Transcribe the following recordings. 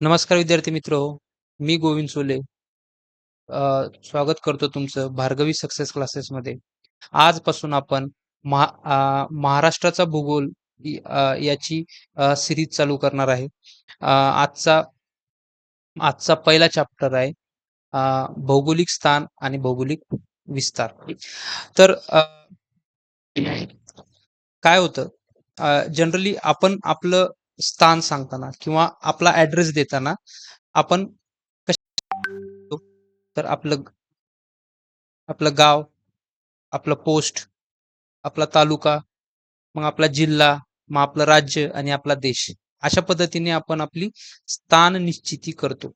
नमस्कार विद्यार्थी मित्र मी गोविंद सोले स्वागत करतो तुमचं भार्गवी सक्सेस क्लासेसमध्ये. आजपासून आपण महाराष्ट्राचा भूगोल याची सिरीज चालू करणार आहे. आजचा आजचा पहिला चॅप्टर आहे भौगोलिक स्थान आणि भौगोलिक विस्तार. तर काय होतं, जनरली आपण आपलं स्थान सांगताना किंवा आपला ऍड्रेस देताना आपण तर आपलं आपलं गाव, आपलं पोस्ट, आपला तालुका, मग आपला जिल्हा, मग आपलं राज्य आणि आपला देश, अशा पद्धतीने आपण आपली स्थान निश्चिती करतो.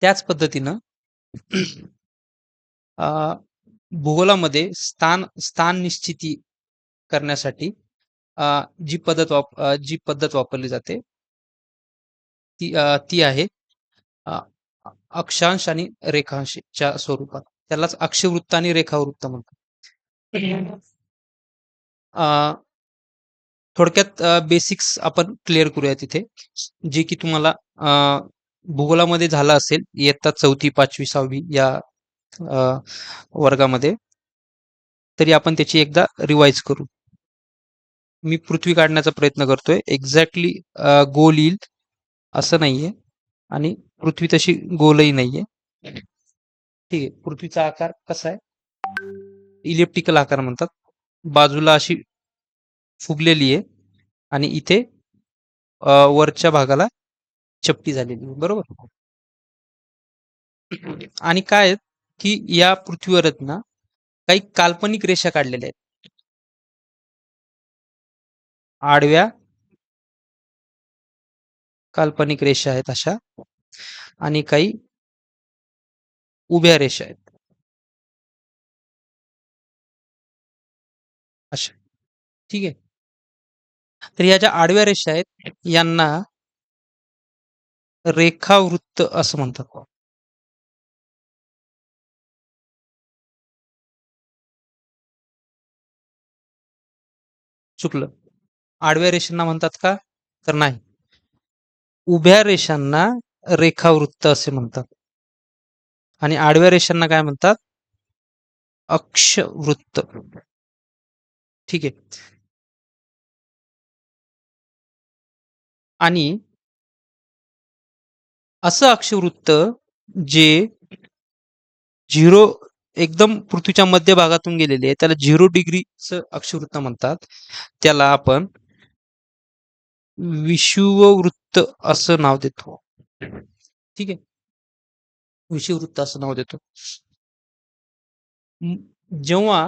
त्याच पद्धतीनं भूगोलामध्ये स्थान निश्चिती करण्यासाठी जी पद्धत वापरली जाते ती आहे अक्षांश आणि रेखांशच्या स्वरूपात. त्यालाच अक्षवृत्त आणि रेखावृत्त म्हणतात. थोडक्यात बेसिक्स आपण क्लिअर करूया तिथे, जे की तुम्हाला भूगोलामध्ये झालं असेल इयत्ता 4थी 5वी 6वी या वर्गामध्ये. तरी आपण त्याची एकदा रिवाइज करू. मी पृथ्वी काढण्याचा प्रयत्न करतोय. एक्झॅक्टली गोल येईल असं नाहीये आणि पृथ्वी तशी गोलही नाहीये. ठीक आहे. पृथ्वीचा आकार कसा आहे? इलिप्टिकल आकार म्हणतात. बाजूला अशी फुगलेली आहे आणि इथे वरच्या भागाला चपटी झालेली आहे, बरोबर. आणि काय की या पृथ्वीवर ना काही काल्पनिक रेषा काढलेल्या आहेत. आडव्या काल्पनिक रेषा आहेत अशा, आणि काही उभ्या रेषा आहेत अशा. ठीक आहे. तर ह्या ज्या आडव्या रेषा आहेत यांना रेखावृत्त असं म्हणतात. चुकलं. आडव्या रेषांना म्हणतात का? तर नाही. उभ्या रेषांना रेखावृत्त असे म्हणतात आणि आडव्या रेषांना काय म्हणतात? अक्षवृत्त. ठीक आहे. आणि असं अक्षवृत्त जे झिरो एकदम पृथ्वीच्या मध्यभागातून गेलेले आहे त्याला 0 डिग्रीचं अक्षवृत्त म्हणतात. त्याला आपण विषुववृत्त असं नाव देतो. ठीक आहे. विषुववृत्त असं नाव देतो. जेव्हा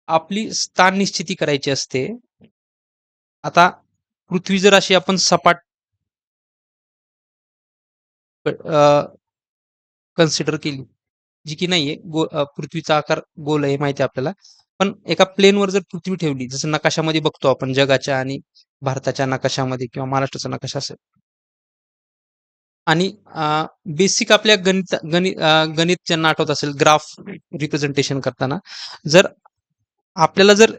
आपली स्थान निश्चिती करायची असते, आता पृथ्वी जर अशी आपण सपाट कन्सिडर केली, जी की नाहीये, पृथ्वीचा आकार गोल आहे माहिती आहे आपल्याला, पण एका प्लेनवर जर पृथ्वी ठेवली, जसं नकाशामध्ये बघतो आपण जगाच्या आणि भारताच्या नकाशामध्ये किंवा महाराष्ट्राचा नकाशा असेल, आणि बेसिक आपल्या गणित ज्यांना आठवत असेल, ग्राफ रिप्रेझेंटेशन करताना, जर जर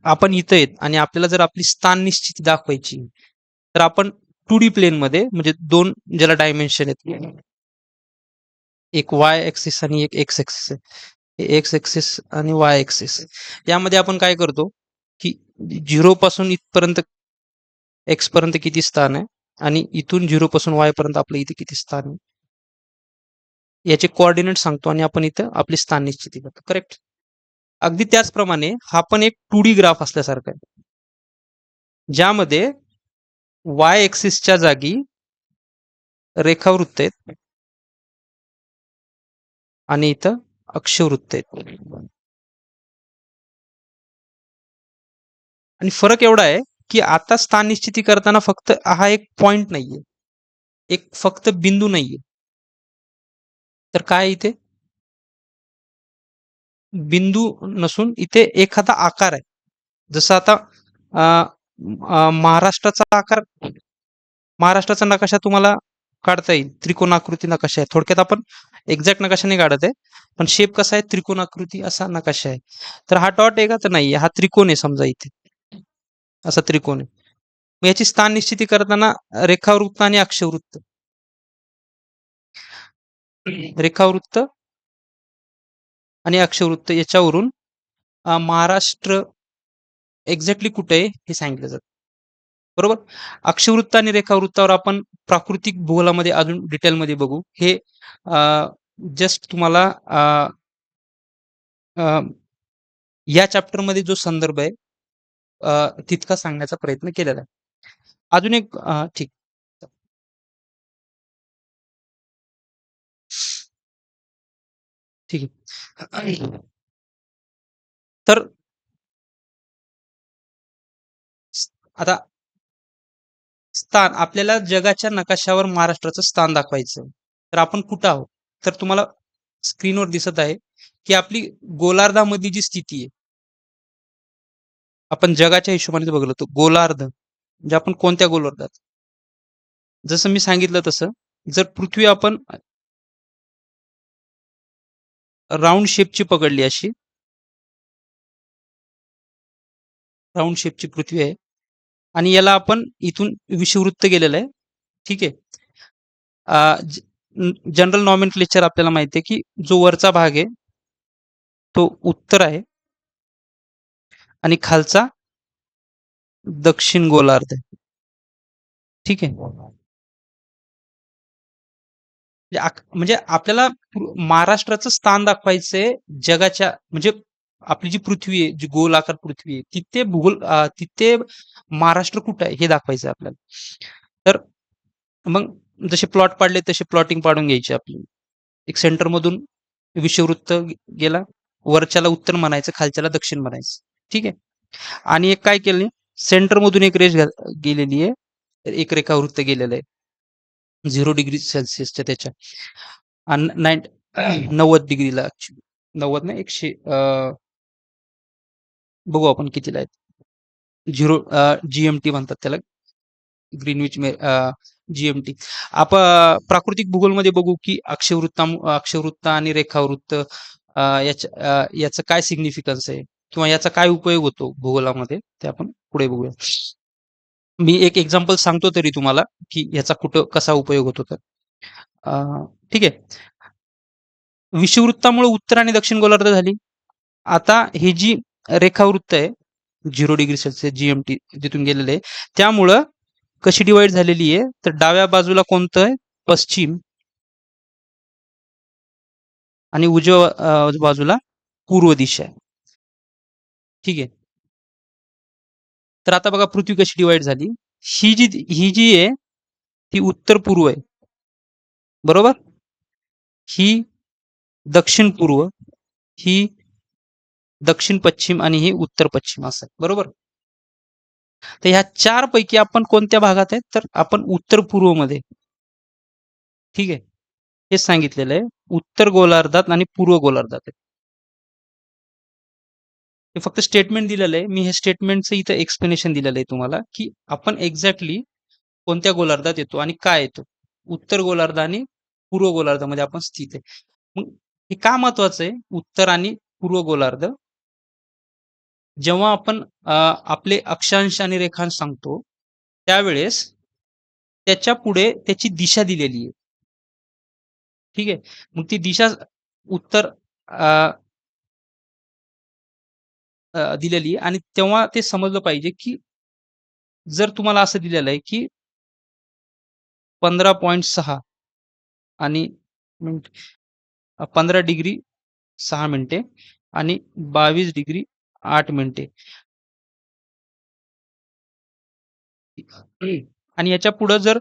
आपण इथं येत आणि आपल्याला जर आपली स्थान निश्चिती दाखवायची, तर आपण 2D प्लेन मध्ये, म्हणजे दोन ज्याला डायमेन्शन आहेत, एक वाय एक्सिस आणि एक एक्स एक्सिस आहे. एक्स एक्सिस आणि वाय एक्सिस, यामध्ये आपण काय करतो की 0 पासून इथपर्यंत एक्स पर्यंत किती स्थान आहे आणि इथून 0 पासून वाय पर्यंत आपलं इथे किती स्थान आहे याचे कोऑर्डिनेट सांगतो आणि आपण इथं आपली स्थान निश्चिती करतो. करेक्ट. अगदी त्याचप्रमाणे हा पण एक 2D ग्राफ असल्यासारखा आहे, ज्यामध्ये वाय एक्सिसच्या जागी रेखावृत्त आहेत आणि इथं अक्षवृत्त आहेत. आणि फरक एवढा आहे की आता स्थान निश्चिती करताना फक्त हा एक पॉइंट नाहीये, एक फक्त बिंदू नाहीये, तर काय इथे बिंदू नसून इथे एखादा आकार आहे. जसं आता महाराष्ट्राचा नकाशा तुम्हाला काढता येईल, त्रिकोणाकृती नकाशा आहे. थोडक्यात आपण एक्झॅक्ट नकाशा नाही काढत आहे, पण शेप कसा आहे, त्रिकोणाकृती असा नकाशा आहे. तर हा डॉट आहे का? तर नाही, हा त्रिकोण आहे. समजा इथे असा त्रिकोण आहे. मग याची स्थान निश्चिती करताना रेखावृत्त आणि अक्षवृत्त रेखावृत्त आणि अक्षवृत्त याच्यावरून महाराष्ट्र एक्झॅक्टली कुठे आहे हे सांगितलं जातं. बरोबर. अक्षवृत्त आणि रेखावृत्तावर आपण प्राकृतिक भूगोलामध्ये अजून डिटेलमध्ये बघू. हे जस्ट तुम्हाला अ, या चॅप्टरमध्ये जो संदर्भ आहे तितका सांगण्याचा प्रयत्न केलेला आहे. अजून एक ठीक. ठीक आहे. तर आता स्थान आपल्याला जगाच्या नकाशावर महाराष्ट्राचं स्थान दाखवायचं. तर आपण कुठं आहोत? तर तुम्हाला स्क्रीनवर दिसत आहे, की आपली गोलार्धामधली जी स्थिती आहे, आपण जगाच्या हिशोबाने बघितलं तर गोलार्ध म्हणजे आपण कोणत्या गोलार्धात? जसं मी सांगितलं तसं जर पृथ्वी आपण राउंड शेपची पकडली अशी, राउंड शेपची पृथ्वी आहे आणि याला आपण इथून विषुववृत्त गेलेलं आहे. ठीक आहे. जनरल नॉमेनक्लेचर आपल्याला माहिती आहे, की जो वरचा भाग आहे, तो उत्तर आहे आणि खालचा दक्षिण गोलार्ध आहे. ठीक आहे. म्हणजे आपल्याला महाराष्ट्राचं स्थान दाखवायचंय जगाच्या म्हणजे आपली जी पृथ्वी आहे, जी गोलाकार पृथ्वी आहे, तिथे महाराष्ट्र कुठं आहे हे दाखवायचं आपल्याला. तर मग जसे प्लॉट पाडले तसे प्लॉटिंग पाडून घ्यायची आपली. एक सेंटर मधून विषुववृत्त गेला, वरच्याला उत्तर म्हणायचं, खालच्याला दक्षिण म्हणायचं. ठीक आहे. आणि एक काय केलं, सेंटर मधून एक रेष गेलेली आहे, एक रेखावृत्त गेलेलं आहे 0 डिग्री सेल्सिअसच्या त्याच्या आणि 90 डिग्रीला ऍक्च्युली 90 नाही 100 बघू आपण कितीला आहेत. 0 GMT म्हणतात त्याला, ग्रीनविच GMT. आपण प्राकृतिक भूगोलमध्ये बघू की अक्षवृत्त आणि रेखावृत्त याचं काय सिग्निफिकन्स आहे किंवा याचा काय उपयोग होतो भूगोलामध्ये ते आपण पुढे बघूया. मी एक एक्झाम्पल सांगतो तरी तुम्हाला की याचा कुठं कसा उपयोग होतो तर ठीक आहे. विषुववृत्तामुळे उत्तर आणि दक्षिण गोलार्ध झाली. आता ही जी रेखावृत्त आहे 0 डिग्री सेल्सिअस GMT जिथून गेलेलं आहे, त्यामुळं कशी डिवाइड झालेली आहे तर डाव्या बाजूला कोणतं आहे पश्चिम आणि उजव्या बाजूला पूर्व दिशा आहे. ठीक आहे. तर आता बघा पृथ्वी कशी डिवाइड झाली. ही जी आहे ती उत्तर पूर्व आहे. बरोबर. ही दक्षिण पूर्व, ही दक्षिण पश्चिम आणि ही उत्तर पश्चिम असं आहे. बरोबर. तर ह्या 4 पैकी आपण कोणत्या भागात आहे तर आपण उत्तर पूर्व मध्ये. ठीक आहे. हे सांगितलेलं आहे. उत्तर गोलार्धात आणि पूर्व गोलार्धात आहे. हे फक्त स्टेटमेंट दिलेलं आहे. मी हे स्टेटमेंटचं इथं एक्सप्लेनेशन दिलेलं आहे तुम्हाला, की आपण एक्झॅक्टली कोणत्या गोलार्धात येतो आणि काय येतो. उत्तर गोलार्ध आणि पूर्व गोलार्धामध्ये आपण स्थित आहे. मग हे का महत्वाचं आहे उत्तर आणि पूर्व गोलार्ध? जेव्हा आपण आपले अक्षांश आणि रेखांश सांगतो, त्यावेळेस त्याच्या पुढे त्याची दिशा दिलेली आहे. ठीक आहे. मग ती दिशा उत्तर अ, दिलेली आहे आणि तेव्हा ते समजलं पाहिजे, की जर तुम्हाला असं दिलेलं आहे, की 15.6 आणि 15 डिग्री 6 मिनिटे आणि 22 डिग्री 8 मिनिटे. आणि याच्या पुढं जर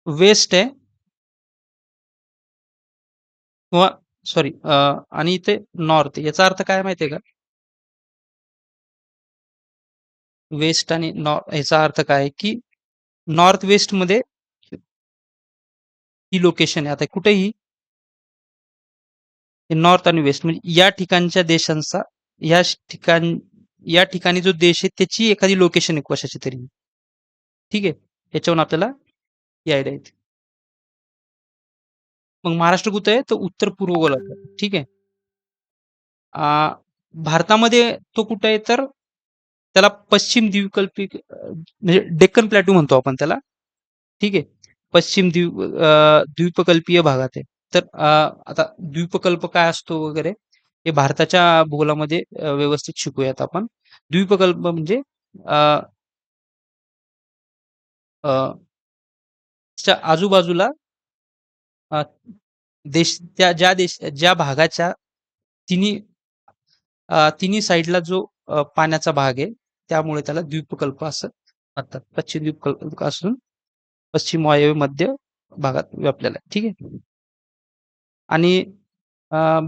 वेस्ट आहे किंवा सॉरी आणि इथे नॉर्थ याचा अर्थ काय माहितीये का? वेस्ट आणि याचा अर्थ काय आहे, की नॉर्थ वेस्ट मध्ये ही लोकेशन आहे. आता कुठेही नॉर्थ आणि वेस्ट म्हणजे या ठिकाणच्या देशांचा या ठिकाण या ठिकाणी जो देश आहे त्याची एखादी लोकेशन आहे कशाची तरी. ठीक आहे. याच्यावरून आपल्याला ही आयडिया येते. मग महाराष्ट्र कुठे आहे? तर उत्तर पूर्व गोलार्धात. ठीक आहे. भारतामध्ये तो कुठे आहे तर त्याला पश्चिम द्वीपकल्पी म्हणजे डेक्कन प्लॅटू म्हणतो आपण त्याला. ठीक आहे. पश्चिम द्वीपकल्पीय भागात आहे. तर आता द्वीपकल्प काय असतो वगैरे हे भारताच्या भूगोलामध्ये व्यवस्थित शिकूयात आपण. द्वीपकल्प म्हणजे अ, अ, च्या आजूबाजूला अ, ज्या भागाच्या तिन्ही तिन्ही साईडला जो पाण्याचा भाग आहे, त्यामुळे त्याला द्वीपकल्प असं म्हणतात. पश्चिम द्वीपकल्प असून पश्चिम वायव्य मध्य भागात व्यापलेला आहे. ठीक आहे. आणि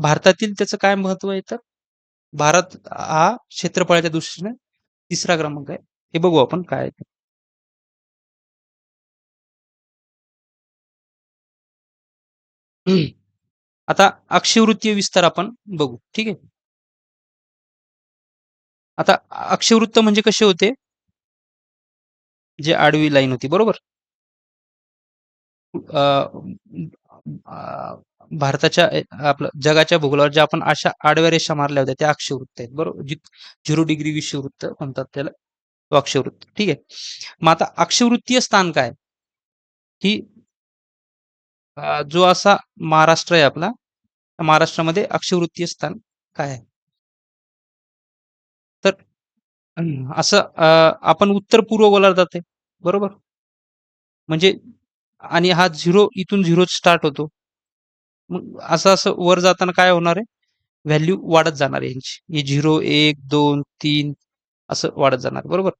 भारतातील त्याचं काय महत्व आहे तर भारत हा क्षेत्रफळाच्या दृष्टीने तिसरा क्रमांक आहे. हे बघू आपण काय आहे ते. आता अक्षवृत्तीय विस्तार आपण बघू. ठीक आहे. आता अक्षवृत्त म्हणजे कसे होते? जे आडवी लाईन होती बरोबर. अ, अ, भारताच्या आपलं जगाच्या भूगोलावर ज्या आपण अशा आडव्या रेषा मारल्या होत्या त्या अक्षवृत्त आहेत बरोबर. 0 डिग्री विषुववृत्त म्हणतात त्याला. तो अक्षवृत्त. ठीक आहे. मग आता अक्षवृत्तीय स्थान काय? की जो असा महाराष्ट्र आहे आपला, त्या महाराष्ट्रामध्ये अक्षवृत्तीय स्थान काय आहे? तर असं आपण उत्तर-पूर्व गोलार्धात जाते बरोबर? म्हणजे आणि हा 0 इथून 0 स्टार्ट होतो. मग असं-असं वर जाताना काय होणार आहे? व्हॅल्यू वाढत जाणार आहे यांची. ही 0, 1, 2, 3 असं वाढत जाणार बरोबर.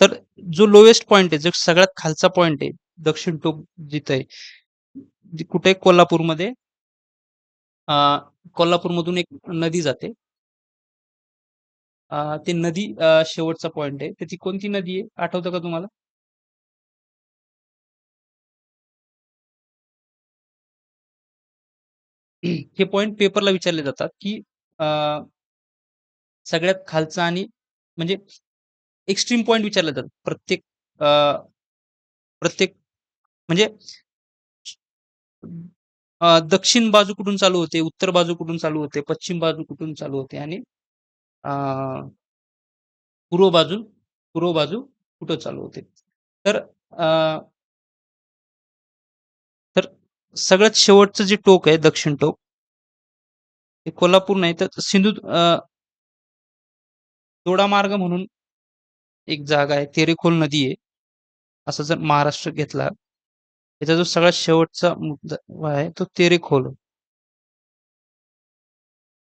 तर जो लोएस्ट पॉइंट आहे, जो सगळ्यात खालचा पॉइंट आहे, दक्षिण टोक जिथं आहे, कुठे कोल्हापूरमध्ये अ, कोल्हापूरमधून एक नदी जाते. ती नदी शेवटचा पॉइंट आहे. तर ती कोणती नदी आहे आठवतं का तुम्हाला? हे पॉइंट पेपरला विचारले जातात, की अ, सगळ्यात खालचा आणि म्हणजे एक्स्ट्रीम पॉइंट विचारले जातात. अ, प्रत्येक म्हणजे दक्षिण बाजू कुठून चालू होते, उत्तर बाजू कुठून चालू होते, पश्चिम बाजू कुठून चालू होते आणि अ, पूर्व बाजू पूर्व बाजू कुठं चालू होते. तर अ, तर सगळ्यात शेवटचं जे टोक आहे, दक्षिण टोक, ते कोल्हापूर नाही तर दोडामार्ग म्हणून एक जागा आहे. तेरेखोल नदी आहे. असं जर महाराष्ट्र घेतला, त्याचा जो सगळ्यात शेवटचा मुद्दा आहे, तो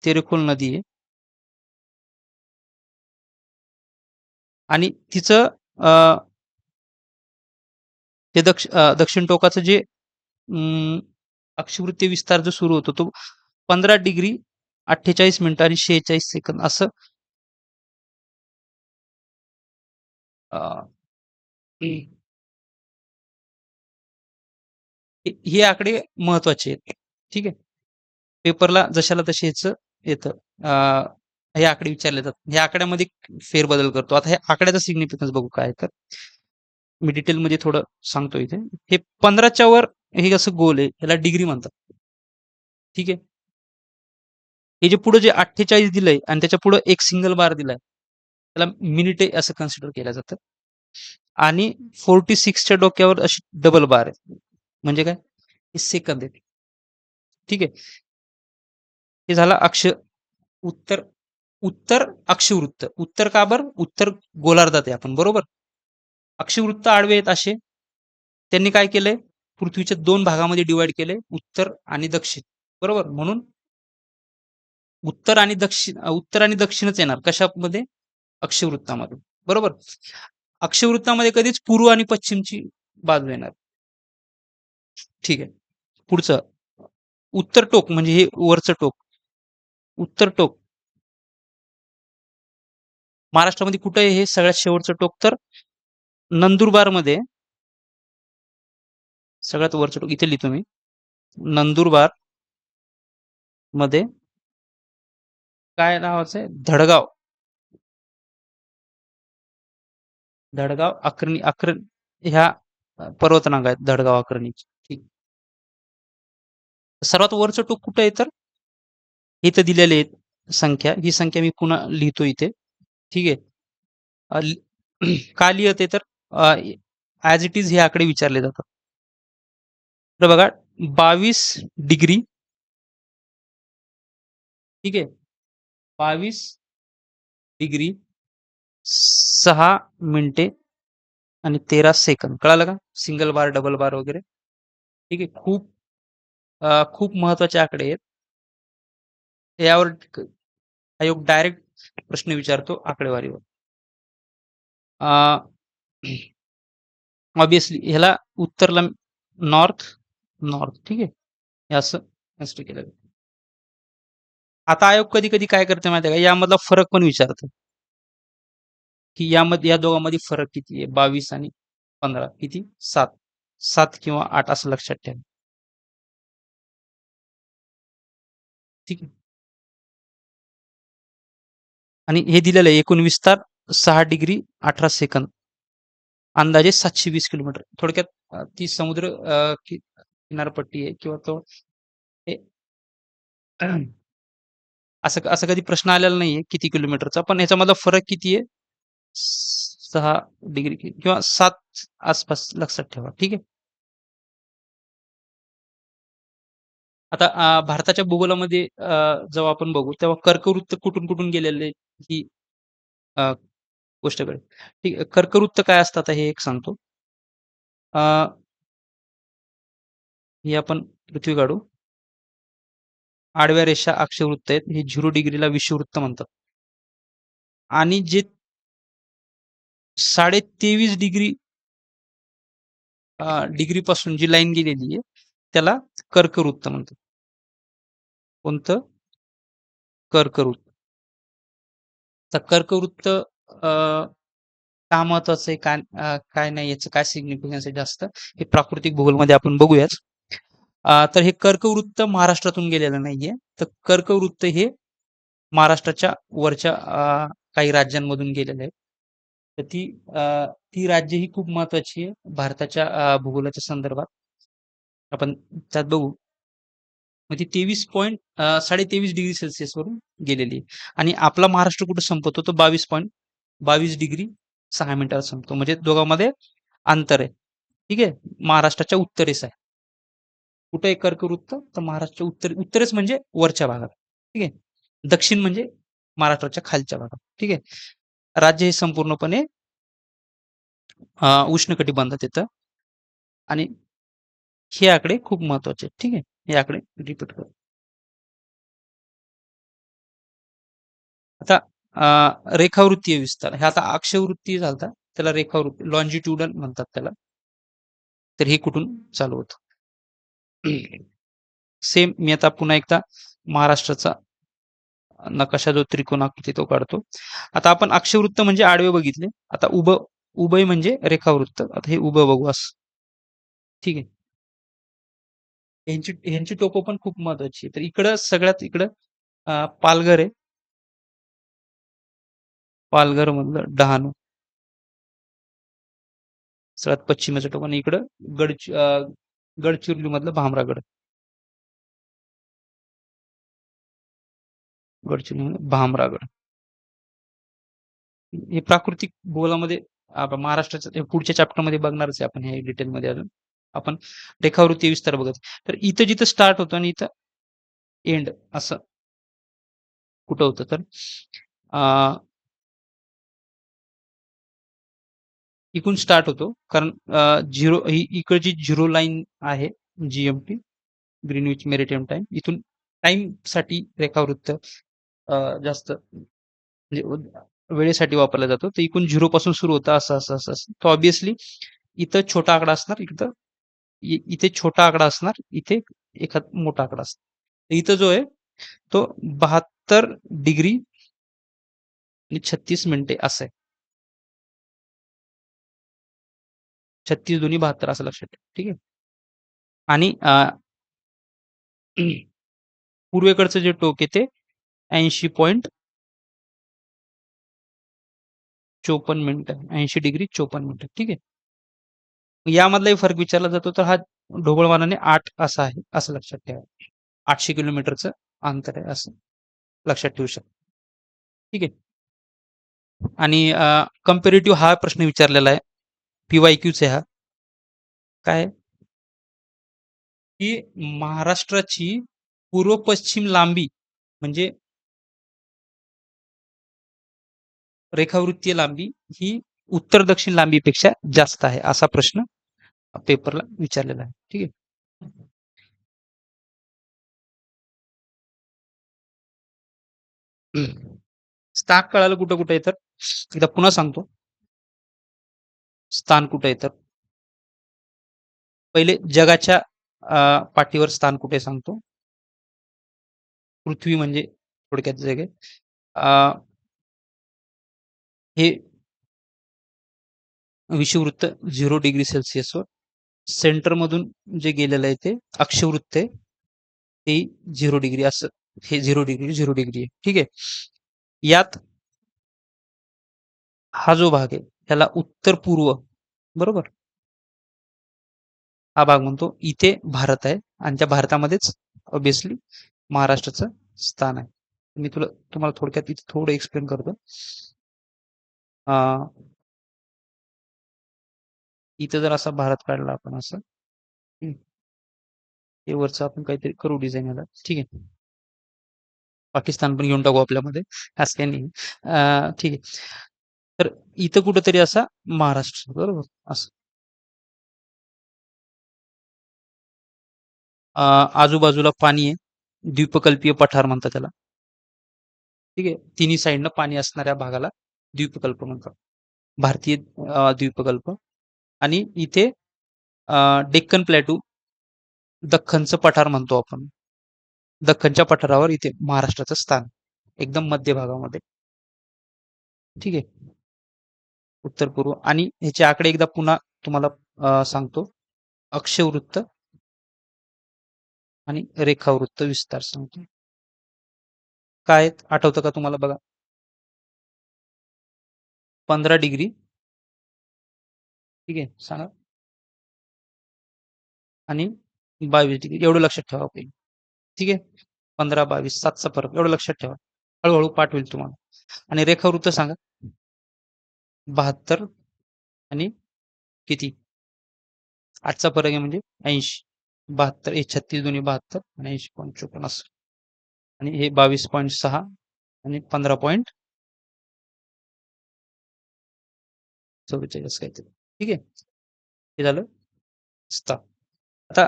तेरेखोल नदी आहे आणि तिचं अ, ते दक्षिण टोकाचं जे अं, अक्षवृत्तीय विस्तार जो सुरू होतो, तो 15 डिग्री 48 मिनिटं आणि 46 सेकंद असं अ, हे आकडे महत्वाचे आहेत. ठीक आहे. पेपरला जशाला तसे ह्याचं येतं. हे आकडे विचारले जातात. ह्या आकड्यामध्ये फेरबदल करतो. आता ह्या आकड्याचा सिग्निफिकन्स बघू काय आहे तर मी डिटेलमध्ये थोडं सांगतो इथे. हे 15च्या वर हे असं गोल आहे. याला डिग्री म्हणतात. ठीक आहे. हे जे पुढे जे 48 दिलंय आणि त्याच्या पुढे एक सिंगल बार दिलाय. त्याला मिनिटे असं कन्सिडर केलं जातं. आणि 46 च्या डोक्यावर अशी डबल बार आहे. म्हणजे काय? हे सेकंद आहेत. ठीक आहे. हे झालं उत्तर उत्तर अक्षवृत्त. उत्तर का बरं? उत्तर गोलार्धात आहे आपण बरोबर. अक्षवृत्त आडवे आहेत असे. त्यांनी काय केलंय? पृथ्वीच्या 2 भागामध्ये डिव्हाईड केलंय. उत्तर आणि दक्षिण. बरोबर. म्हणून उत्तर आणि दक्षिणच येणार. कशामध्ये? अक्षवृत्तामध्ये. बरोबर. अक्षवृत्तामध्ये कधीच पूर्व आणि पश्चिमची बाजू येणार. ठीक आहे. पुढचं उत्तर टोक म्हणजे हे वरचं टोक. उत्तर टोक महाराष्ट्रामध्ये कुठे आहे हे सगळ्यात शेवटचं टोक तर नंदुरबारमध्ये सगळ्यात वरचं टोक इथे लिहितो मी. नंदुरबार मध्ये काय नावाचं आहे? धडगाव अक्राणी ह्या पर्वतरांगा आहेत धडगाव अक्राणीची. ठीक. सर्वात वरचं टोक कुठं आहे तर इथं दिलेले आहेत संख्या. ही संख्या मी पुन्हा लिहितो इथे. ठीक आहे. अ, लि का लिहित आहे तर ॲज इट इज हे आकडे विचारले जातात. तर बघा 22 डिग्री, ठीक आहे. 22 डिग्री 6 मिनिटे आणि 13 सेकंद. कळालं का? सिंगल बार, डबल बार वगैरे. ठीक आहे. खूप महत्वाचे आकडे आहेत. यावर आयोग डायरेक्ट प्रश्न विचारतो आकडेवारीवर. ऑब्विसली ह्याला उत्तरला नॉर्थ, नॉर्थ, ठीक आहे. हे असं कन्सिडर केलं जातं. आता आयोग कधी कधी काय करते माहिती आहे का, यामधला फरक पण विचारतं की यामध्ये या दोघांमध्ये फरक किती आहे. 22 आणि 15 किती, 7, 7 किंवा 8 असं लक्षात ठेवा. ठीक आहे. आणि हे दिलेलं आहे एकूण विस्तार 6 डिग्री 18 सेकंद, अंदाजे 720 किलोमीटर. थोडक्यात ती समुद्र किनारपट्टी आहे किंवा तो हे असं असं कधी प्रश्न आलेला नाहीये किती किलोमीटरचा, पण ह्याच्यामधला फरक किती आहे. 6 डिग्री किंवा 7 आसपास लक्षात ठेवा. ठीक आहे. आता भारताच्या भूगोलामध्ये जेव्हा आपण बघू तेव्हा कर्कवृत्त कुठून कुठून गेलेले ही अ, गोष्ट कळेल. ठीक आहे. कर्कवृत्त काय असतं आता हे एक सांगतो. अ, ही आपण पृथ्वी काढू. आडव्या रेषा अक्षवृत्त आहेत. हे 0 डिग्रीला विषुववृत्त म्हणतात. आणि जे 23.5 डिग्री डिग्री पासून जी लाईन गेलेली आहे त्याला कर्कवृत्त म्हणतात. कोणतं? कर्कवृत्त. तर कर्कवृत्त का महत्वाचं आहे, काय नाही, याचं काय सिग्निफिकन्स आहे जास्त, हे प्राकृतिक भूगोलमध्ये आपण बघूयाच. तर हे कर्कवृत्त महाराष्ट्रातून गेलेलं नाहीये. तर कर्कवृत्त हे महाराष्ट्राच्या वरच्या काही राज्यांमधून गेलेलं आहे. तर ती राज्य ही खूप महत्वाची आहे भारताच्या भूगोलाच्या संदर्भात. आपण त्यात बघू. मग ती 23.23 डिग्री सेल्सिअस वरून गेलेली आहे. आणि आपला महाराष्ट्र कुठे संपतो, तो 22.22 डिग्री 6 मिनिटाला संपतो. म्हणजे दोघांमध्ये अंतर आहे. ठीक आहे. महाराष्ट्राच्या उत्तरेस आहे. कुठे आहे कर्कवृत्त? तर महाराष्ट्राच्या उत्तरेस म्हणजे वरच्या भागात. ठीक आहे. दक्षिण म्हणजे महाराष्ट्राच्या खालच्या भागात. ठीक आहे. राज्य हे संपूर्णपणे उष्णकटिबंधात येतं. आणि हे आकडे खूप महत्वाचे आहेत. ठीक आहे. हे आकडे रिपीट करू. आता रेखावृत्तीय विस्तार हे आता अक्षवृत्ती झालता, त्याला रेखावृत्ती लॉन्जिट्युडल म्हणतात त्याला. तर हे कुठून चालू होतं. सेम मी आता पुन्हा एकदा महाराष्ट्राचा नकाशा जो त्रिकोणाकृती तो काढतो. आता आपण अक्षवृत्त म्हणजे आडवे बघितले. आता उभय म्हणजे रेखावृत्त. आता हे उभं बघू असं. ठीक आहे. ह्यांची टोकं पण खूप महत्वाची आहे. तर इकडं सगळ्यात इकडं पालघर आहे. पालघर मधलं डहाणू सगळ्यात पश्चिमेचं टोक, आणि इकडं गडचिरोली मधलं भामरागड. गडचिरोली भामरागड. हे प्राकृतिक भूगोलामध्ये आपण महाराष्ट्राच्या पुढच्या चॅप्टरमध्ये बघणारच आहे आपण हे डिटेलमध्ये अजून. आपण रेखावृत्तीय विस्तार बघत. तर इथं जिथं स्टार्ट होतं आणि इथं एंड असं कुठं होतं, तर इकडून स्टार्ट होतो. कारण झिरो ही इकडची झिरो लाईन आहे, जीएमटी ग्रीनविच मेरिटाईम टाइम. इथून टाइम साठी रेखावृत्त जास्त म्हणजे वेळेसाठी वापरला जातो. तर इकडून 0 पासून सुरू होतं असं असं असं असं. तर ऑब्व्हियसली इथं छोटा आकडा असणार, इथे छोटा आकडा असणार, इथे एखाद मोठा आकडा असणार. तर इथं जो आहे तो 72 डिग्री आणि 36 मिनिटे असं आहे. 36 दोन्ही 72 असं लक्षात ठेवा. ठीक आहे. आणि पूर्वेकडचं जे टोक आहे ते 80.54 मिनिटं, 80 डिग्री 54 मिनिटं. ठीक आहे. यामधलाही फरक विचारला जातो, तर हा ढोबळमानाने 8 असा आहे असं लक्षात ठेवा. 800 किलोमीटरचं अंतर आहे असं लक्षात ठेवू शकतो. ठीक आहे. आणि कम्पेरेटिव्ह हा प्रश्न विचारलेला आहे. PYQचा आहे हा. काय आहे? की महाराष्ट्राची पूर्व पश्चिम लांबी म्हणजे रेखावृत्तीय लांबी ही उत्तर दक्षिण लांबीपेक्षा जास्त आहे, असा प्रश्न पेपरला विचारलेला आहे. ठीक आहे. स्थान कळालं कुठं कुठे येतात, एकदा पुन्हा सांगतो. स्थान कुठे येतं, पहिले जगाच्या पाठीवर स्थान कुठे सांगतो. पृथ्वी म्हणजे थोडक्यात जग आहे. हे विषुववृत्त 0 डिग्री सेल्सिअसवर, सेंटर मधून जे गेलेलं आहे ते अक्षवृत्त आहे, ते 0 डिग्री असं, हे 0 डिग्री आहे. ठीक आहे. यात हा जो भाग आहे त्याला उत्तर पूर्व, बरोबर, हा भाग म्हणतो. इथे भारत आहे आणि त्या भारतामध्येच ऑब्विसली महाराष्ट्राचं स्थान आहे. मी तुम्हाला थोडक्यात इथे थोडं एक्सप्लेन करतो. इथं जर असा भारत काढला आपण असं, हे वरचं आपण काहीतरी करू डिझाईन याला. ठीक आहे. पाकिस्तान पण घेऊन टाकू आपल्यामध्ये, असं काही नाही. ठीक आहे. तर इथं कुठंतरी असा महाराष्ट्र, बरोबर, असं आजूबाजूला पाणी आहे, द्वीपकल्पीय पठार म्हणतात त्याला. ठीक आहे. तिन्ही साईडनं पाणी असणाऱ्या भागाला द्वीपकल्प म्हणतात, भारतीय द्वीपकल्प. आणि इथे डेक्कन प्लॅटू, दख्खनचं पठार म्हणतो आपण. दख्खनच्या पठारावर इथे महाराष्ट्राचं स्थान, एकदम मध्य भागामध्ये. ठीक आहे. उत्तर पूर्व. आणि ह्याचे आकडे एकदा पुन्हा तुम्हाला सांगतो. अक्षवृत्त आणि रेखावृत्त विस्तार सांगतो. काय आठवतं का तुम्हाला, बघा. 15 डिग्री, ठीक आहे, सांगा. आणि 22 डिग्री, एवढं लक्षात ठेवा पहिले. ठीक आहे. 15, 22, 7चा फरक, एवढं लक्षात ठेवा. हळूहळू पाठ होईल तुम्हाला. आणि रेखावृत्त सांगा. 72 आणि किती, 8चा फरक आहे म्हणजे 80. 72 हे 36 दोन्ही 72 आणि 80.54 असं. आणि हे 22.6 आणि 15.44 काहीतरी. ठीक आहे. हे झालं स्थान. आता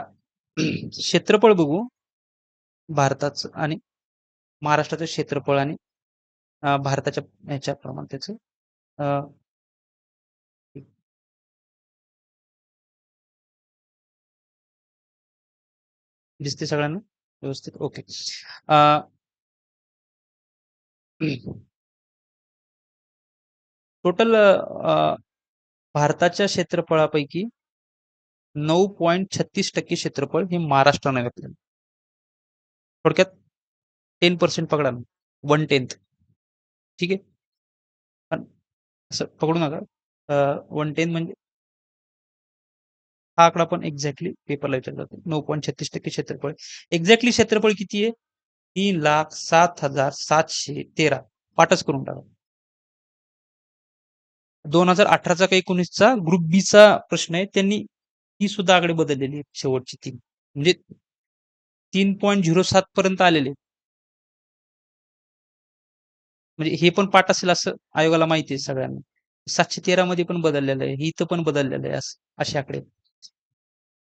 क्षेत्रफळ बघू भारताचं आणि महाराष्ट्राचं क्षेत्रफळ आणि भारताच्या ह्याच्याप्रमाणे त्याचं दिसते सगळ्यांना व्यवस्थित, ओके. टोटल भारताच्या क्षेत्रफळापैकी 9.36% क्षेत्रफळ हे महाराष्ट्रानं व्यापलेलं. थोडक्यात 10% पकडा ना, 1/10. ठीक आहे. पण असं पकडू नका. 1/10 म्हणजे हा आकडा पण एक्झॅक्टली पेपरला विचारला जातो. 9.36% क्षेत्रफळ. एक्झॅक्टली क्षेत्रफळ किती आहे? 3,07,713. पाठच करून टाका. 2018चा का 19चा ग्रुप बी चा प्रश्न आहे, त्यांनी ही सुद्धा आकडे बदललेली आहे, शेवटची 3 म्हणजे 3.07 पर्यंत आलेले. म्हणजे हे पण पाठ असेल असं आयोगाला माहिती आहे सगळ्यांना. 713 मध्ये पण बदललेलं आहे, इथं पण बदललेलं आहे, असं असे आकडे.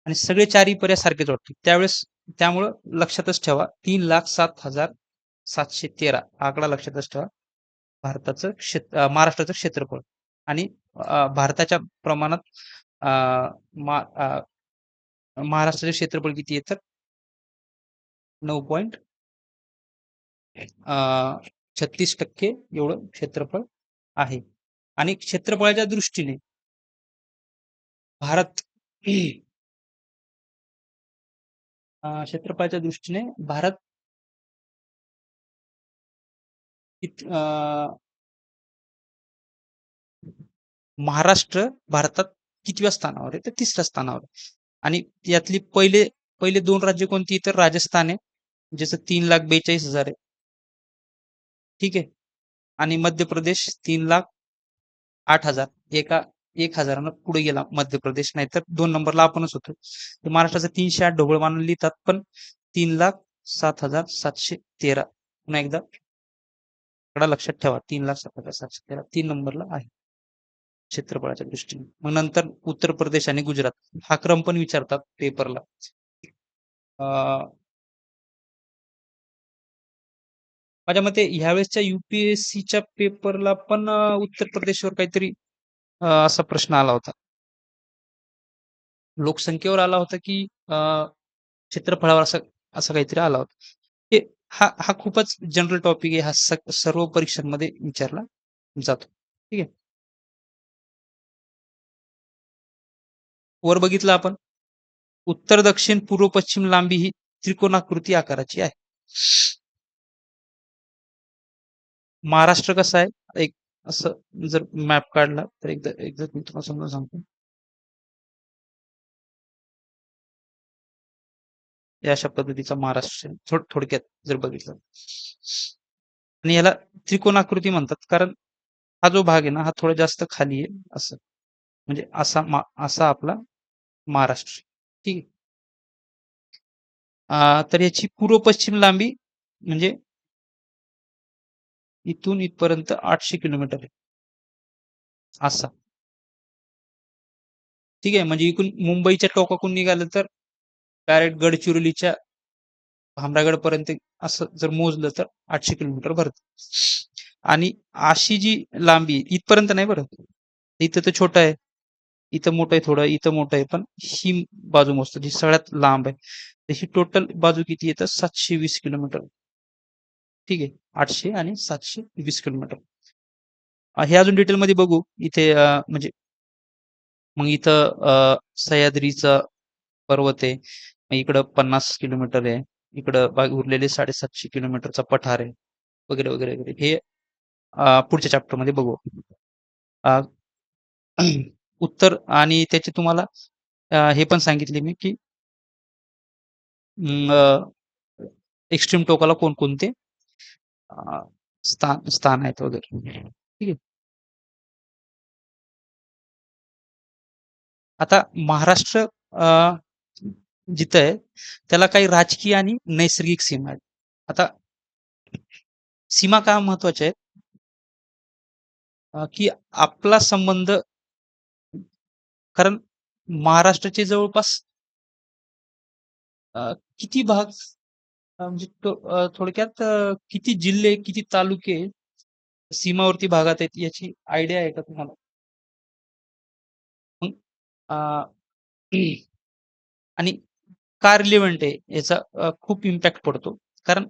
आणि सगळे चारही पर्याय सारखेच वाटते त्यावेळेस. त्यामुळं लक्षातच ठेवा, 3,07,713 आकडा लक्षातच ठेवा. भारताचं महाराष्ट्राचं क्षेत्रफळ आणि भारताच्या प्रमाणात महाराष्ट्राचे क्षेत्रफळ किती आहे, तर 9.36% एवढं क्षेत्रफळ आहे. आणि क्षेत्रफळाच्या दृष्टीने भारत क्षेत्रफळाच्या दृष्टीने भारत महाराष्ट्र भारतात कितव्या स्थानावर आहे, तर 3ऱ्या स्थानावर आहे. आणि यातली पहिले पहिले 2 राज्य कोणती, तर राजस्थान आहे, ज्याचं 3,42,000 आहे. ठीक आहे. आणि मध्य प्रदेश 3,08,000, 1000 पुढे गेला मध्य प्रदेश, नाहीतर 2 नंबरला आपणच होतो. तर महाराष्ट्राचं 308 ढोबळ लिहितात, पण 3,07,713. पुन्हा एकदा आकडा लक्षात ठेवा. 3,07,713 3 नंबरला आहे क्षेत्रफळाच्या दृष्टीने. मग नंतर उत्तर प्रदेश आणि गुजरात हा क्रम पण विचारतात पेपरला. माझ्या मते ह्यावेळेसच्या युपीएससीच्या पेपरला पण उत्तर प्रदेशवर काहीतरी असा प्रश्न आला होता. लोकसंख्येवर आला होता की क्षेत्रफळावर असं असं काहीतरी आला होता. हे हा हा खूपच जनरल टॉपिक आहे. हा सर्व परीक्षांमध्ये विचारला जातो. ठीक आहे. वर बघितलं आपण. उत्तर, दक्षिण, पूर्व, पश्चिम लांबी ही त्रिकोणाकृती आकाराची आहे. महाराष्ट्र कसा आहे? एक असं जर मॅप काढला तर एकदा एकदा मी तुम्हाला समजावून सांगतो. या अशा पद्धतीचा महाराष्ट्र थोडक्यात जर बघितलं. आणि याला त्रिकोणाकृती म्हणतात, कारण हा जो भाग आहे ना, हा थोडा जास्त खाली आहे असं. म्हणजे असा आपला महाराष्ट्र. ठीक आहे. तर याची पूर्व पश्चिम लांबी म्हणजे इथून इथपर्यंत 800 किलोमीटर आहे. असा. ठीक आहे. म्हणजे इकडून मुंबईच्या टोकाकडून निघालं तर डायरेक्ट गडचिरोलीच्या भामरागडपर्यंत असं जर मोजलं तर 800 किलोमीटर भरतं. आणि अशी जी लांबी इथपर्यंत नाही बरं. इथं तर छोटं आहे. इथं मोठं आहे थोडं, इथं मोठं आहे. पण ही बाजू मोजतो जी सगळ्यात लांब आहे. तर ही टोटल बाजू किती येतं? 720 किलोमीटर. ठीक आहे. 800 आणि 720 किलोमीटर. हे अजून डिटेलमध्ये बघू. इथे म्हणजे मग इथं सह्याद्रीचा पर्वत आहे. मग इकडं 50 किलोमीटर आहे. इकडं उरलेले 750 किलोमीटरचा पठार आहे. वगैरे, वगैरे, वगैरे. हे पुढच्या चॅप्टरमध्ये बघू. अ, उत्तर आणि त्याचे तुम्हाला हे पण सांगितले मी, की एक्स्ट्रीम टोकाला कोणकोणते अ, स्थान आहेत वगैरे. ठीक आहे. आता महाराष्ट्र जिथं आहे, त्याला काही राजकीय आणि नैसर्गिक सीमा आहेत. आता सीमा का महत्वाच्या आहेत? की आपला संबंध, कारण महाराष्ट्राचे जवळपास किती भाग म्हणजे थोडक्यात किती जिल्हे, किती तालुके सीमावर्ती भागात आहेत याची आयडिया आहे का तुम्हाला? मग अ, आणि का रिलेव्हंट आहे याचा खूप इम्पॅक्ट पडतो. कारण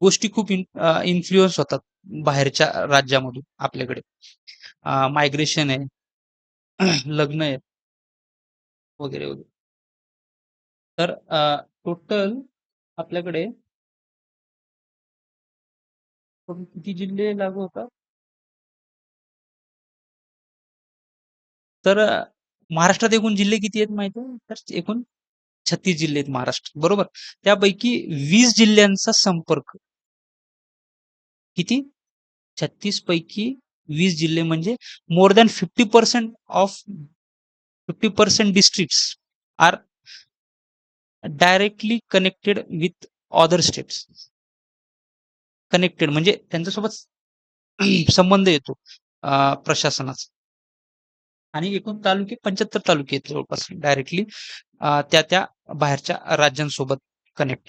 गोष्टी खूप इन्फ्लुअन्स होतात बाहेरच्या राज्यामधून आपल्याकडे. मायग्रेशन आहे, लग्न आहे वगैरे, वगैरे. तर टोटल आपल्याकडे किती जिल्हे लागू होतात? तर महाराष्ट्रात एकूण जिल्हे किती आहेत माहिती आहे? तर एकूण 36 जिल्हे आहेत महाराष्ट्रात, बरोबर. त्यापैकी 20 जिल्ह्यांचा संपर्क किती? 36 पैकी 20 जिल्हे म्हणजे more than 50% of 50% districts are directly connected with other states. Connected म्हणजे त्यांच्यासोबत संबंध येतो प्रशासनाचा. आणि एकूण तालुके 75 तालुके आहेत जवळपास डायरेक्टली त्या बाहेरच्या राज्यांसोबत कनेक्ट.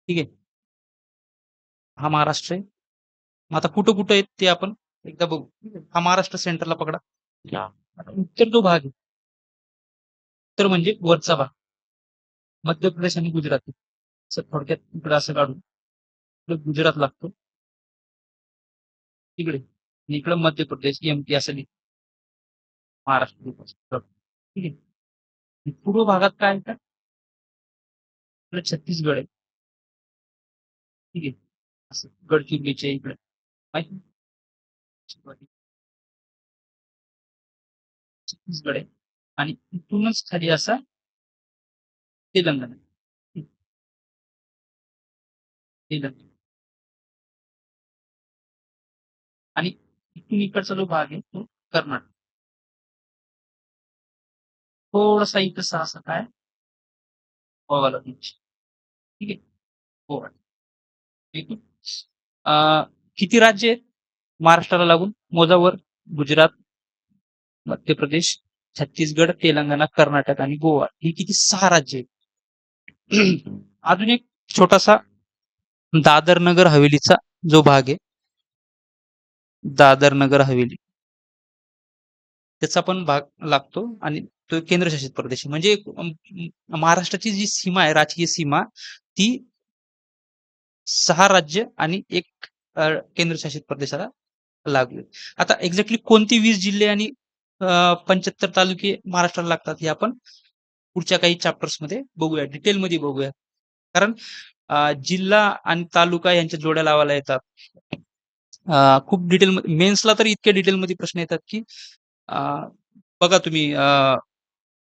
ठीक आहे. हा महाराष्ट्र आहे. मग आता कुठं कुठं आहेत ते आपण एकदा बघू. ठीक आहे. हा महाराष्ट्र सेंटरला पकडा. आता उत्तर जो भाग आहे, उत्तर म्हणजे वरचा भाग, मध्य प्रदेश आणि गुजरात आहे. असं थोडक्यात इकडे असं काढून इकडे गुजरात लागतो तिकडे, आणि इकडे मध्य प्रदेश एमपी असं नाही, महाराष्ट्र ठीक आहे. आणि पूर्व भागात काय आहे का? इकडे छत्तीसगड आहे. ठीक आहे. असं गडचिरोलीच्या इकडे माहिती, छत्तीसगड आहे. आणि इथूनच खाली असा तेलंगणा आहे. तेलंगणा. आणि इथून इकडचा जो भाग आहे तो कर्नाटक. थोडासा इथं असं काय बघायला तुमची. ठीक आहे. हो. ठीक आहे. किती राज्य आहेत महाराष्ट्राला लागून? मोजावर. गुजरात, मध्य प्रदेश, छत्तीसगड, तेलंगणा, कर्नाटक आणि गोवा. ही किती? 6 राज्य आहेत. अजून एक छोटासा दादर नगर हवेलीचा जो भाग आहे, दादर नगर हवेली, त्याचा पण भाग लागतो आणि तो केंद्रशासित प्रदेश आहे. म्हणजे महाराष्ट्राची जी सीमा आहे, राजकीय सीमा, ती 6 राज्य आणि एक केंद्रशासित प्रदेशाला लागली. आता एक्झॅक्टली कोणती 20 जिल्हे आणि 75 तालुके महाराष्ट्राला लागतात हे आपण पुढच्या काही चॅप्टर्समध्ये बघूया, डिटेलमध्ये बघूया. कारण जिल्हा आणि तालुका यांच्या जोड्या लावायला येतात. खूप डिटेल मेन्सला तर इतक्या डिटेलमध्ये प्रश्न येतात की अ, बघा तुम्ही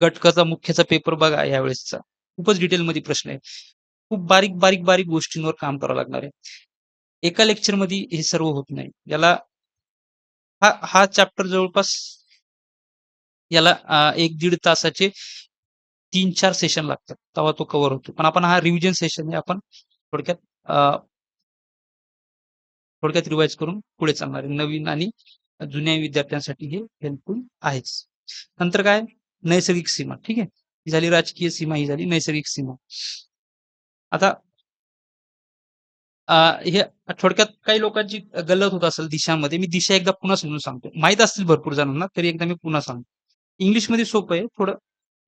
गट क चा मुख्यचा पेपर बघा यावेळेसचा. खूपच डिटेलमध्ये प्रश्न आहे. खूप बारीक, बारीक, बारीक गोष्टींवर काम करावं लागणार आहे. एका लेक्चरमध्ये हे सर्व होत नाही. याला हा चॅप्टर जवळपास याला 1-1.5 तासाचे 3-4 सेशन लागतात. तेव्हा तो कव्हर होतो. पण आपण हा रिव्हिजन सेशन आहे. आपण थोडक्यात अ, थोडक्यात रिवाईज करून पुढे चालणार आहे. नवीन आणि जुन्या विद्यार्थ्यांसाठी हे हेल्पफुल आहेच. नंतर काय? नैसर्गिक सीमा. ठीक आहे. ही झाली राजकीय सीमा, ही झाली नैसर्गिक सीमा. आता हे थोडक्यात काही लोकांची गल्लत होत असेल दिशांमध्ये. मी दिशा एकदा पुन्हा समजून सांगतो. माहीत असतील भरपूर जणांना, तरी एकदा मी पुन्हा सांगतो. इंग्लिशमध्ये सोपं आहे, थोडं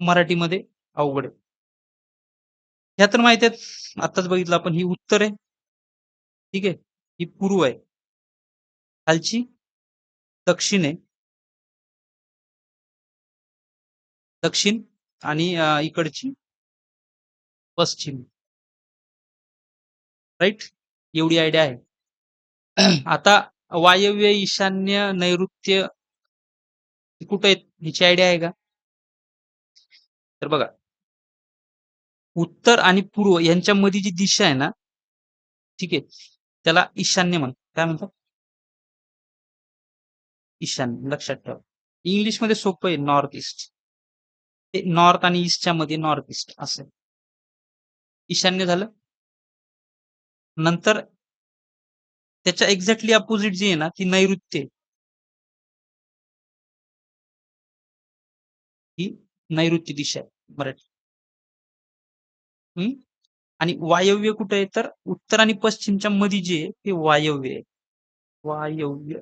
मराठीमध्ये अवघड आहे. ह्या तर माहिती आहेत. आत्ताच बघितलं आपण. ही उत्तर आहे. ठीक आहे. ही पूर्व आहे. खालची दक्षिण आहे. दक्षिण आणि इकडची पश्चिम. राइट? एवढी आयडिया आहे. आता वायव्य, ईशान्य, नैऋत्य कुठे आहेत ह्याची आयडिया आहे का? तर बघा, उत्तर आणि पूर्व यांच्यामध्ये जी दिशा आहे ना, ठीक आहे, त्याला ईशान्य म्हणतात. काय म्हणतात? ईशान्य. लक्षात ठेवा. इंग्लिशमध्ये सोपं आहे, नॉर्थ ईस्ट. ते नॉर्थ आणि ईस्टच्या मध्ये नॉर्थ ईस्ट असं. ईशान्य झालं. नंतर त्याच्या एक्झॅक्टली अपोजिट जी आहे ना, ती नैऋत्य आहे. ही नैऋत्य दिशा आहे मराठी. हं? आणि वायव्य कुठे आहे? तर उत्तर आणि पश्चिमच्या मध्ये जे आहे ते वायव्य आहे. वायव्य.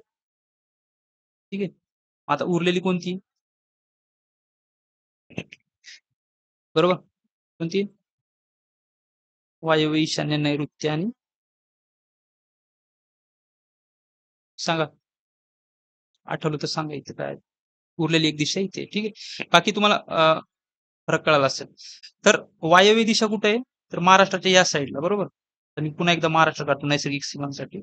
ठीक आहे. आता उरलेली कोणती? बरोबर. कोणती? वायव्य, ईशान्य, नैऋत्य आणि सांगा. आठवलं तर सांगा इथे काय. उरलेली एक दिशा इथे. ठीक आहे. बाकी तुम्हाला फरक कळाला असेल. तर वायव्य दिशा कुठे आहे? तर महाराष्ट्राच्या या साईडला, बरोबर. आणि पुन्हा एकदा महाराष्ट्र काढतो नैसर्गिक सीमांसाठी.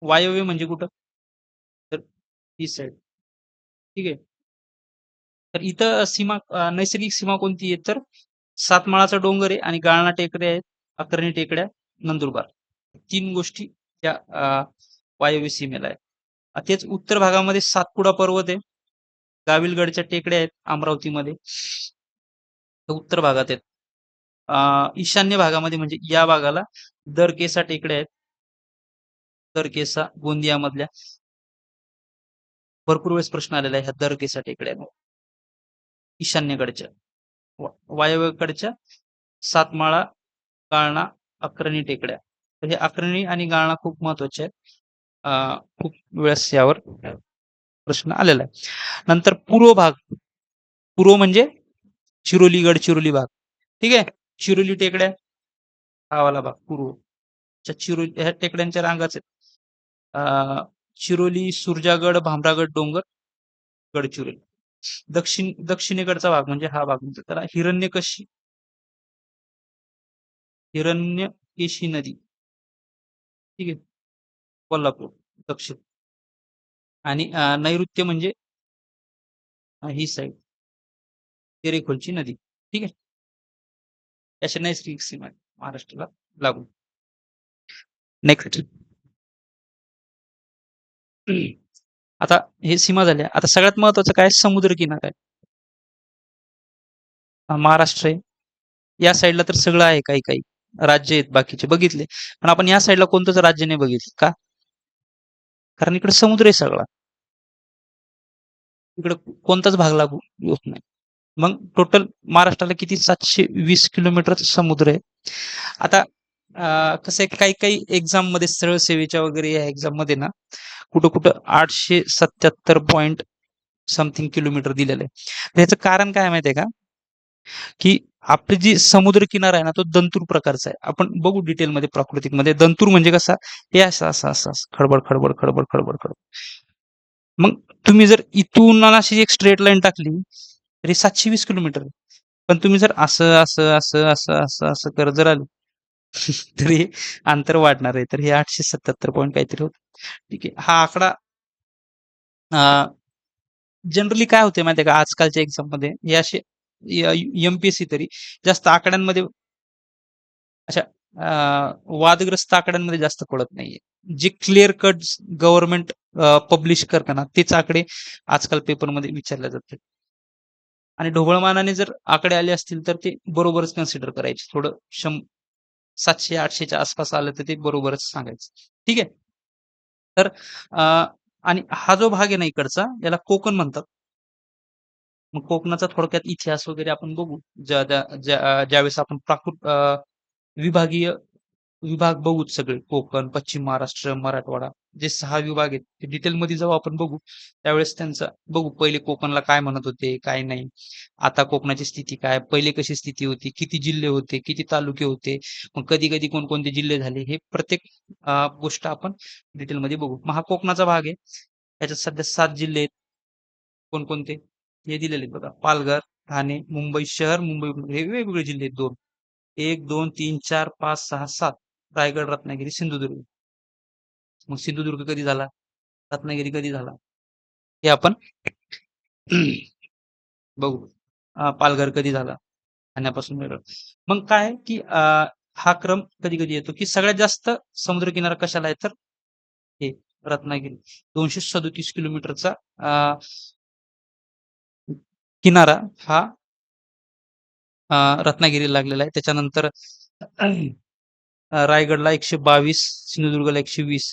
वायव्य म्हणजे कुठं? तर ही साईड. ठीक आहे. तर इथं सीमा नैसर्गिक सीमा कोणती आहे? तर सातमाळाचा डोंगर आहे आणि गाळणा टेकड्या आहेत, अक्राणी टेकड्या, नंदुरबार. 3 गोष्टी त्या वायव्य सीमेला आहे. तेच उत्तर भागामध्ये सातपुडा पर्वत आहे. गाविलगडच्या टेकड्या आहेत अमरावतीमध्ये. त्या उत्तर भागात आहेत. ईशान्य भागामध्ये म्हणजे या भागाला दरकेसा टेकड्या आहेत. दरकेसा गोंदियामधल्या. भरपूर वेळेस प्रश्न आलेला आहे ह्या दरकेसा टेकड्या. ईशान्येकडच्या. वायव्येकडच्या सातमाळा, गाळणा, अक्राणी टेकड्या. तर हे अक्राणी आणि गाळणा खूप महत्वाचे आहेत. खूप वेळेस यावर प्रश्न आलेला आहे. नंतर पूर्व भाग. पूर्व म्हणजे चिरोली, गडचिरोली भाग. ठीक आहे. चिरोली टेकड्या हा वाला भाग पूर्व. चिरोली ह्या टेकड्यांच्या रांगाच आहेत. चिरोली, सुरजागड, भामरागड डोंगर, गडचिरोली. दक्षिणेकडचा भाग म्हणजे हा भाग म्हणतात त्याला हिरण्यकेशी नदी. ठीक आहे. कोल्हापूर दक्षिण. आणि नैऋत्य म्हणजे ही साईड. तेरेखोलची नदी. ठीक आहे. अशा नैसर्गिक सीमा आहेत महाराष्ट्राला लागून. नेक्स्ट. आता हे सीमा झाल्या. आता सगळ्यात महत्वाचं काय समुद्रकिनारा आहे. महाराष्ट्र आहे. या साईडला तर सगळं आहे काही काही. राज्य आहेत बाकीचे बघितले. पण आपण या साईडला कोणतंच राज्य नाही बघितलं. का? कारण इकडे समुद्र आहे सगळा. इकडे कोणताच भाग लागू होत नाही. मग टोटल महाराष्ट्राला किती 720 किलोमीटरचा समुद्र आहे. आता कसं आहे काही काही एक्झाम मध्ये सरळ सेवेच्या वगैरे या एक्झाम मध्ये ना कुठं कुठं 877 पॉइंट समथिंग किलोमीटर दिलेलं आहे. त्याचं कारण काय माहितीये का? की आपली जी समुद्र किनारा आहे ना तो दंतूर प्रकारचा आहे. आपण बघू डिटेलमध्ये प्राकृतिक मध्ये. दंतूर म्हणजे कसा? हे असं असं असं असं खडबड खडबड खडबड खडबड खडबड. मग तुम्ही जर इथून अशी एक स्ट्रेट लाईन टाकली तरी 720 किलोमीटर आहे. पण तुम्ही जर असं असं असं असं असं असं करत जर आले तर हे अंतर वाढणार आहे. तर हे 877 पॉईंट काहीतरी होतं. ठीक आहे. हा आकडा जनरली काय होते माहिती आहे का आजकालच्या एक्झाम मध्ये हे असे एमपीएससी तरी जास्त आकड्यांमध्ये अशा वादग्रस्त आकड्यांमध्ये जास्त पडत नाहीये. जे क्लिअर कट गव्हर्नमेंट पब्लिश करताना तेच आकडे आजकाल पेपरमध्ये विचारले जातात. आणि ढोबळमानाने जर आकडे आले असतील तर ते बरोबरच कन्सिडर करायचे. थोडं 700-800च्या आसपास आलं तर ते बरोबरच सांगायचं. ठीक आहे. तर आणि हा जो भाग आहे ना इकडचा याला कोकण म्हणतात. मग कोकणाचा थोडक्यात इतिहास वगैरे आपण बघू. ज्यावेळेस आपण विभागीय विभाग बघूच सगळे कोकण, पश्चिम महाराष्ट्र, मराठवाडा जे 6 विभाग आहेत ते डिटेलमध्ये जेव्हा आपण बघू, त्यावेळेस त्यांचा बघू पहिले कोकणला काय म्हणत होते, काय नाही. आता कोकणाची स्थिती काय, पहिले कशी स्थिती होती, किती जिल्हे होते, किती तालुके होते, मग कधी-कधी कोणकोणते जिल्हे झाले, हे प्रत्येक गोष्ट आपण डिटेलमध्ये बघू. मग हा कोकणाचा भाग आहे. त्याच्यात सध्या 7 जिल्हे आहेत. कोणकोणते? हे दिलेले आहेत बघा. पालघर, ठाणे, मुंबई शहर, मुंबई उपनगर हे वेगवेगळे जिल्हे आहेत 2. 1, 2, 3, 4, 5, 6, 7. रायगड, रत्नागिरी, सिंधुदुर्ग. मग सिंधुदुर्ग कधी झाला? रत्नागिरी कधी झाला? हे आपण बघू. पालघर कधी झाला? ठाण्यापासून वेगळं. मग काय आहे, की हा क्रम कधी-कधी येतो, की सगळ्यात जास्त समुद्रकिनारा कशाला आहे? तर हे रत्नागिरी. 237 किलोमीटरचा किनारा हा रत्नागिरीला लागलेला आहे. त्याच्यानंतर रायगडला 122, सिंधुदुर्गला 120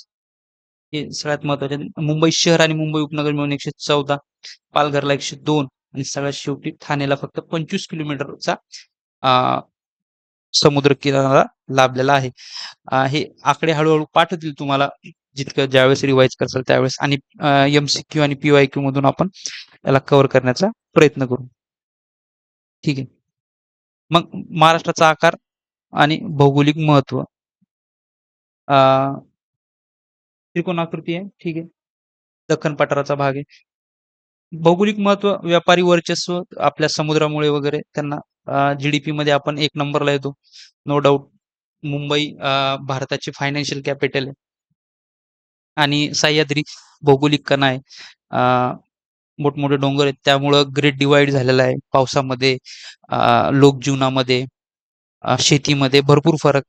हे सगळ्यात महत्वाचे. मुंबई शहर आणि मुंबई उपनगर मिळून 114, पालघरला 102 आणि सगळ्यात शेवटी ठाण्याला फक्त 25 किलोमीटरचा अ, समुद्र किनारा लाभलेला आहे. हे आकडे हळू पाठ होतील तुम्हाला जितकं ज्यावेळेस रिवाईज कराल त्यावेळेस आणि एमसीक्यू आणि पीवायक्यू मधून आपण याला कव्हर करण्याचा प्रयत्न करू. ठीक आहे. मग महाराष्ट्राचा आकार आणि भौगोलिक महत्व त्रिकोणाकृती आहे. ठीक आहे. दख्खन पठाराचा भाग आहे. भौगोलिक महत्व, व्यापारी वर्चस्व आपल्या समुद्रामुळे वगैरे त्यांना जीडीपी मध्ये आपण 1 नंबरला येतो. No doubt. मुंबई भारताची फायनान्शियल कॅपिटल आहे. आणि सह्याद्री भौगोलिक कणा आहे. मोठमोठे डोंगर आहेत त्यामुळं ग्रेट डिवाइड झालेला आहे. पावसामध्ये, लोकजीवनामध्ये, शेतीमध्ये भरपूर फरक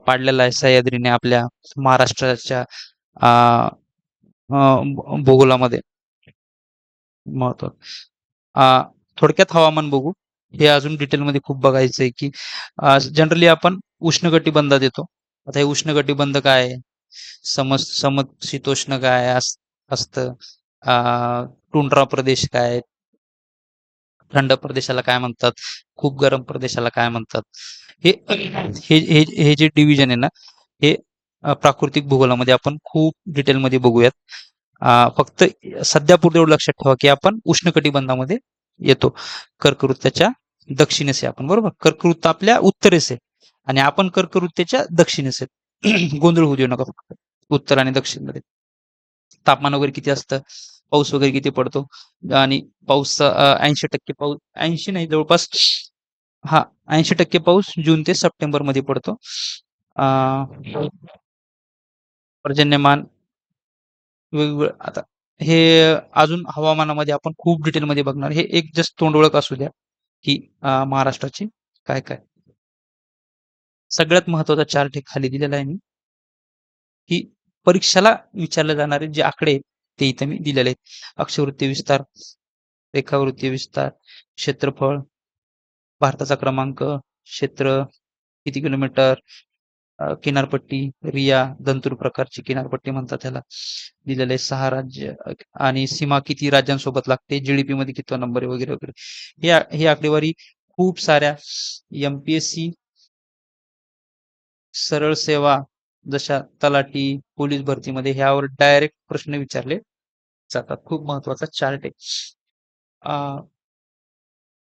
पाडलेला आहे सह्याद्रीने आपल्या महाराष्ट्राच्या अ, भूगोलामध्ये महत्व. अ, थोडक्यात हवामान बघू. हे अजून डिटेलमध्ये खूप बघायचं आहे, की जनरली आपण उष्णकटिबंधात येतो. आता हे उष्णकटिबंध काय आहे? समशीतोष्ण काय असतं? टुंड्रा प्रदेश काय आहे? थंड प्रदेशाला काय म्हणतात? खूप गरम प्रदेशाला काय म्हणतात? हे हे हे हे जे डिव्हिजन आहे ना, हे प्राकृतिक भूगोलामध्ये आपण खूप डिटेलमध्ये बघूयात. फक्त सध्यापुरतं एवढं लक्षात ठेवा, की आपण उष्णकटिबंधामध्ये येतो. कर्कवृत्ताच्या दक्षिणेस आहे आपण, बरोबर? कर्कवृत्त आपल्या उत्तरेस आहे आणि आपण कर्कवृत्तेच्या दक्षिणेस आहे. गोंधळ होऊ देऊ नका फक्त. उत्तर आणि दक्षिणमध्ये. तापमान वगैरे किती असतं? पाऊस वगैरे किती पडतो? आणि पाऊस 80% पाऊस 80 नाही जवळपास हां, 80% पाऊस जून ते सप्टेंबरमध्ये पडतो. अ, पर्जन्यमान वेगवेगळं आता हे अजून हवामानामध्ये आपण खूप डिटेलमध्ये बघणार. हे एक जस्ट तोंडओळख असू द्या. की महाराष्ट्राचे काय काय. सगळ्यात महत्वाचा चार्ट हे खाली दिलेला आहे मी, की परीक्षेला विचारले जाणारे जे आकडे आहेत, ते इथे मी दिलेले आहेत. अक्षवृत्ती विस्तार, रेखावृत्ती विस्तार, क्षेत्रफळ, भारताचा क्रमांक, क्षेत्र, किती किलोमीटर, किनारपट्टी, रिया, दंतूर प्रकारची किनारपट्टी म्हणतात त्याला. दिलेलं आहे 6 राज्य आणि सीमा किती राज्यांसोबत लागते, जीडीपी मध्ये कितवा नंबर आहे वगैरे वगैरे. ही आकडेवारी खूप साऱ्या एमपीएससी सरळ सेवा जशा तलाठी, पोलीस भरतीमध्ये ह्यावर डायरेक्ट प्रश्न विचारले जातात. खूप महत्वाचा चार्ट आहे.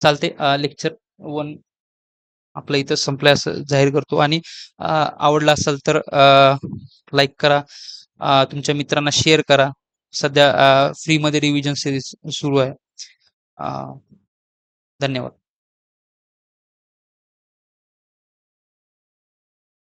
चालते. लेक्चर 1 आपलं इथं संपलंय असं जाहीर करतो आणि आवडला असेल तर लाईक करा, तुमच्या मित्रांना शेअर करा. सध्या फ्रीमध्ये रिव्हिजन सिरीज सुरू आहे. धन्यवाद.